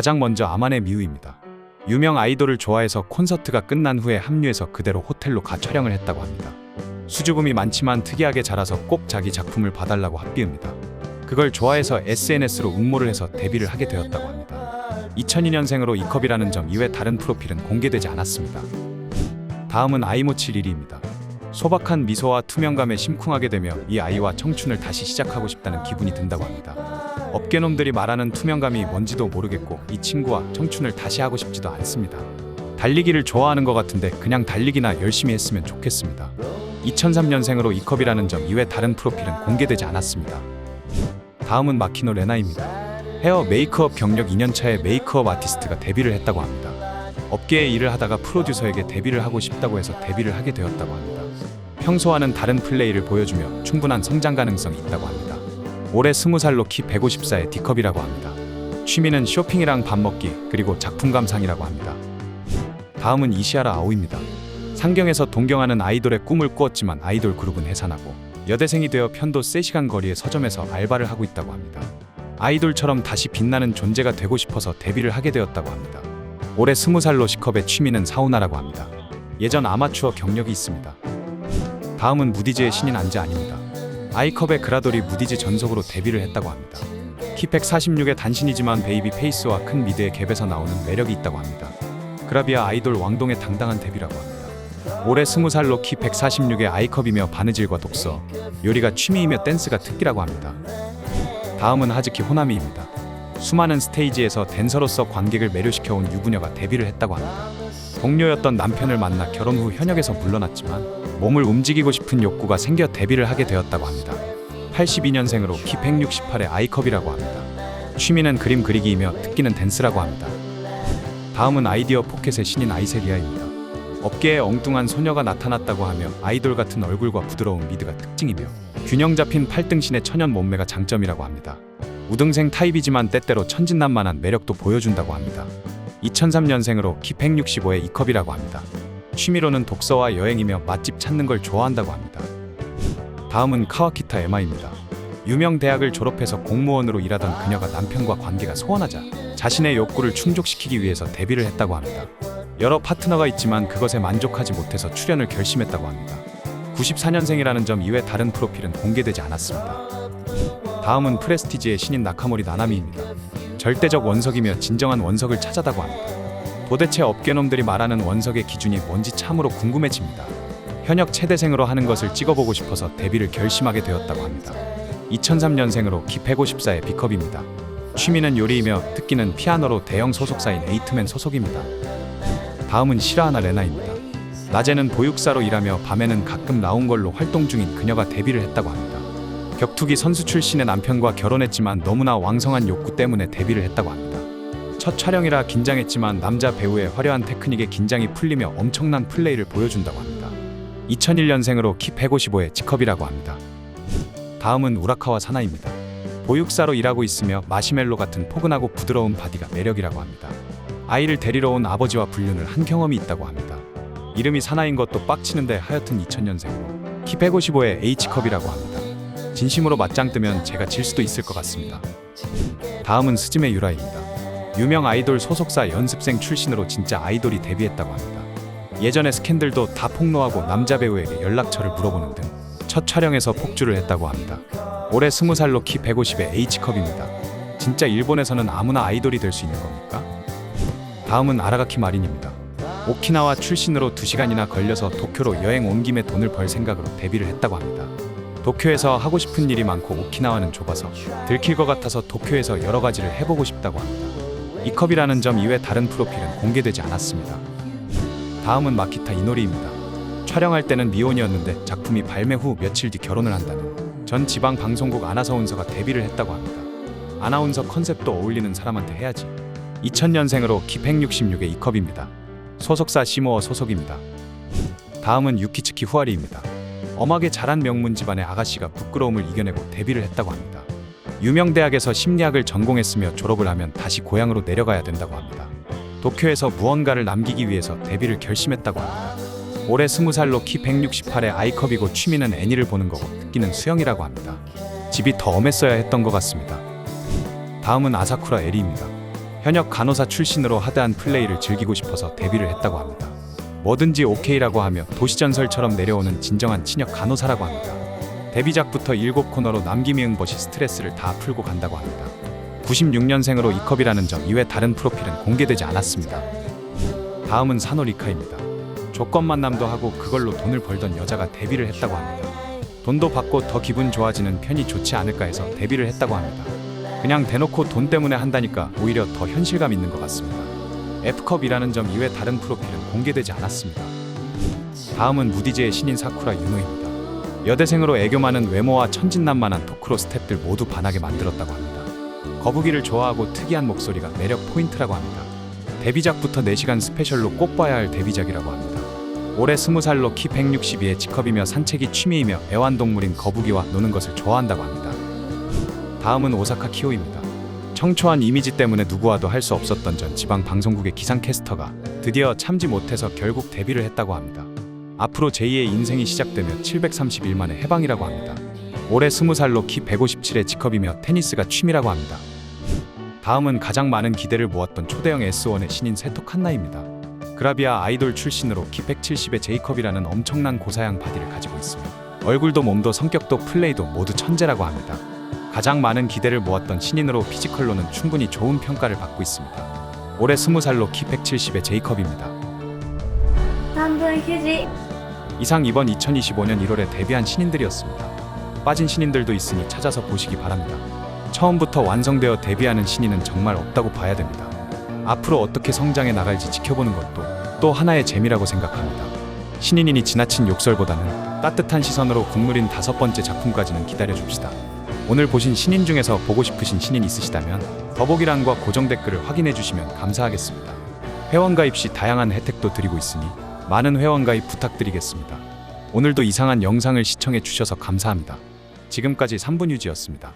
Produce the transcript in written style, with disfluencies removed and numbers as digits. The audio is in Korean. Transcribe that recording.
가장 먼저 아마네 미우입니다. 유명 아이돌을 좋아해서 콘서트가 끝난 후에 합류해서 그대로 호텔로 가 촬영을 했다고 합니다. 수줍음이 많지만 특이하게 자라서 꼭 자기 작품을 봐달라고 합비웁니다. 그걸 좋아해서 SNS로 응모를 해서 데뷔를 하게 되었다고 합니다. 2002년생으로 이컵이라는 점 이외 다른 프로필은 공개되지 않았습니다. 다음은 아이모치 리리입니다. 소박한 미소와 투명감에 심쿵하게 되며 이 아이와 청춘을 다시 시작하고 싶다는 기분이 든다고 합니다. 업계놈들이 말하는 투명감이 뭔지도 모르겠고 이 친구와 청춘을 다시 하고 싶지도 않습니다. 달리기를 좋아하는 것 같은데 그냥 달리기나 열심히 했으면 좋겠습니다. 2003년생으로 이컵이라는 점 이외 다른 프로필은 공개되지 않았습니다. 다음은 마키노 레나입니다. 헤어 메이크업 경력 2년차의 메이크업 아티스트가 데뷔를 했다고 합니다. 업계의 일을 하다가 프로듀서에게 데뷔를 하고 싶다고 해서 데뷔를 하게 되었다고 합니다. 평소와는 다른 플레이를 보여주며 충분한 성장 가능성이 있다고 합니다. 올해 20살로 키 154의 D컵이라고 합니다. 취미는 쇼핑이랑 밥 먹기 그리고 작품 감상이라고 합니다. 다음은 이시아라 아오입니다. 상경에서 동경하는 아이돌의 꿈을 꾸었지만 아이돌 그룹은 해산하고 여대생이 되어 편도 3시간 거리의 서점에서 알바를 하고 있다고 합니다. 아이돌처럼 다시 빛나는 존재가 되고 싶어서 데뷔를 하게 되었다고 합니다. 올해 20살로 C컵의 취미는 사우나라고 합니다. 예전 아마추어 경력이 있습니다. 다음은 무디즈의 신인 안재아닙니다. 아이컵의 그라돌이 무디즈 전속으로 데뷔를 했다고 합니다. 키 146의 단신이지만 베이비 페이스와 큰 미드의 갭에서 나오는 매력이 있다고 합니다. 그라비아 아이돌 왕동의 당당한 데뷔라고 합니다. 올해 20살로 키 146의 아이컵이며 바느질과 독서, 요리가 취미이며 댄스가 특기라고 합니다. 다음은 하즈키 호나미입니다. 수많은 스테이지에서 댄서로서 관객을 매료시켜온 유부녀가 데뷔를 했다고 합니다. 동료였던 남편을 만나 결혼 후 현역에서 물러났지만 몸을 움직이고 싶은 욕구가 생겨 데뷔를 하게 되었다고 합니다. 82년생으로 키 168의 아이컵이라고 합니다. 취미는 그림 그리기이며 특기는 댄스라고 합니다. 다음은 아이디어 포켓의 신인 아이세리아입니다. 업계에 엉뚱한 소녀가 나타났다고 하며 아이돌 같은 얼굴과 부드러운 미드가 특징이며 균형 잡힌 팔등신의 천연 몸매가 장점이라고 합니다. 우등생 타입이지만 때때로 천진난만한 매력도 보여준다고 합니다. 2003년생으로 키 165의 이컵이라고 합니다. 취미로는 독서와 여행이며 맛집 찾는 걸 좋아한다고 합니다. 다음은 카와키타 에마입니다. 유명 대학을 졸업해서 공무원으로 일하던 그녀가 남편과 관계가 소원하자 자신의 욕구를 충족시키기 위해서 데뷔를 했다고 합니다. 여러 파트너가 있지만 그것에 만족하지 못해서 출연을 결심했다고 합니다. 94년생이라는 점 이외 다른 프로필은 공개되지 않았습니다. 다음은 프레스티지의 신인 나카모리 나나미입니다. 절대적 원석이며 진정한 원석을 찾아다고 합니다. 도대체 업계놈들이 말하는 원석의 기준이 뭔지 참으로 궁금해집니다. 현역 최대생으로 하는 것을 찍어보고 싶어서 데뷔를 결심하게 되었다고 합니다. 2003년생으로 키 154의 B컵입니다. 취미는 요리이며 특기는 피아노로 대형 소속사인 에이트맨 소속입니다. 다음은 시라하나 레나입니다. 낮에는 보육사로 일하며 밤에는 가끔 라운걸로 활동 중인 그녀가 데뷔를 했다고 합니다. 격투기 선수 출신의 남편과 결혼했지만 너무나 왕성한 욕구 때문에 데뷔를 했다고 합니다. 첫 촬영이라 긴장했지만 남자 배우의 화려한 테크닉에 긴장이 풀리며 엄청난 플레이를 보여준다고 합니다. 2001년생으로 키 155의 G컵이라고 합니다. 다음은 우라카와 사나입니다. 보육사로 일하고 있으며 마시멜로 같은 포근하고 부드러운 바디가 매력이라고 합니다. 아이를 데리러 온 아버지와 불륜을 한 경험이 있다고 합니다. 이름이 사나인 것도 빡치는데 하여튼 2000년생으로 키 155의 H컵이라고 합니다. 진심으로 맞짱 뜨면 제가 질 수도 있을 것 같습니다. 다음은 스즈메 유라입니다. 유명 아이돌 소속사 연습생 출신으로 진짜 아이돌이 데뷔했다고 합니다. 예전에 스캔들도 다 폭로하고 남자 배우에게 연락처를 물어보는 등 첫 촬영에서 폭주를 했다고 합니다. 올해 20살로 키 150의 H컵입니다. 진짜 일본에서는 아무나 아이돌이 될 수 있는 겁니까? 다음은 아라가키 마린입니다. 오키나와 출신으로 2시간이나 걸려서 도쿄로 여행 온 김에 돈을 벌 생각으로 데뷔를 했다고 합니다. 도쿄에서 하고 싶은 일이 많고 오키나와는 좁아서 들킬 것 같아서 도쿄에서 여러 가지를 해보고 싶다고 합니다. 이컵이라는 점 이외 다른 프로필은 공개되지 않았습니다. 다음은 마키타 이노리입니다. 촬영할 때는 미혼이었는데 작품이 발매 후 며칠 뒤 결혼을 한다는 전 지방 방송국 아나운서가 데뷔를 했다고 합니다. 아나운서 컨셉도 어울리는 사람한테 해야지. 2000년생으로 키 166의 이컵입니다. 소속사 시모어 소속입니다. 다음은 유키츠키 후아리입니다. 엄하게 자란 명문 집안의 아가씨가 부끄러움을 이겨내고 데뷔를 했다고 합니다. 유명 대학에서 심리학을 전공했으며 졸업을 하면 다시 고향으로 내려가야 된다고 합니다. 도쿄에서 무언가를 남기기 위해서 데뷔를 결심했다고 합니다. 올해 20살로 키 168의 아이컵이고 취미는 애니를 보는 거고 특기는 수영이라고 합니다. 집이 더 엄했어야 했던 것 같습니다. 다음은 아사쿠라 에리입니다. 현역 간호사 출신으로 하드한 플레이를 즐기고 싶어서 데뷔를 했다고 합니다. 뭐든지 오케이라고 하며 도시전설처럼 내려오는 진정한 친역 간호사라고 합니다. 데뷔작부터 7코너로 남김이응벗이 스트레스를 다 풀고 간다고 합니다. 96년생으로 E컵이라는 점 이외 다른 프로필은 공개되지 않았습니다. 다음은 사노리카입니다. 조건 만남도 하고 그걸로 돈을 벌던 여자가 데뷔를 했다고 합니다. 돈도 받고 더 기분 좋아지는 편이 좋지 않을까 해서 데뷔를 했다고 합니다. 그냥 대놓고 돈 때문에 한다니까 오히려 더 현실감 있는 것 같습니다. F컵이라는 점 이외 다른 프로필은 공개되지 않았습니다. 다음은 무디즈의 신인 사쿠라 유노입니다. 여대생으로 애교 많은 외모와 천진난만한 토크로 스태프들 모두 반하게 만들었다고 합니다. 거북이를 좋아하고 특이한 목소리가 매력 포인트라고 합니다. 데뷔작부터 4시간 스페셜로 꼭 봐야 할 데뷔작이라고 합니다. 올해 20살로 키 162에 G컵이며 산책이 취미이며 애완동물인 거북이와 노는 것을 좋아한다고 합니다. 다음은 오사카 키오입니다. 청초한 이미지 때문에 누구와도 할 수 없었던 전 지방 방송국의 기상캐스터가 드디어 참지 못해서 결국 데뷔를 했다고 합니다. 앞으로 제2의 인생이 시작되며 730일 만에 해방이라고 합니다. 올해 20살로 키 157에 G컵이며 테니스가 취미라고 합니다. 다음은 가장 많은 기대를 모았던 초대형 S1의 신인 세토 칸나입니다. 그라비아 아이돌 출신으로 키 170의 J컵이라는 엄청난 고사양 바디를 가지고 있습니다. 얼굴도 몸도 성격도 플레이도 모두 천재라고 합니다. 가장 많은 기대를 모았던 신인으로 피지컬로는 충분히 좋은 평가를 받고 있습니다. 올해 20살로 키 170의 J컵입니다. 이상 이번 2025년 1월에 데뷔한 신인들이었습니다. 빠진 신인들도 있으니 찾아서 보시기 바랍니다. 처음부터 완성되어 데뷔하는 신인은 정말 없다고 봐야 됩니다. 앞으로 어떻게 성장해 나갈지 지켜보는 것도 또 하나의 재미라고 생각합니다. 신인이니 지나친 욕설보다는 따뜻한 시선으로 국룰인 5번째 작품까지는 기다려줍시다. 오늘 보신 신인 중에서 보고 싶으신 신인 있으시다면 더보기란과 고정 댓글을 확인해 주시면 감사하겠습니다. 회원가입 시 다양한 혜택도 드리고 있으니 많은 회원가입 부탁드리겠습니다. 오늘도 이상한 영상을 시청해 주셔서 감사합니다. 지금까지 3분 유지였습니다.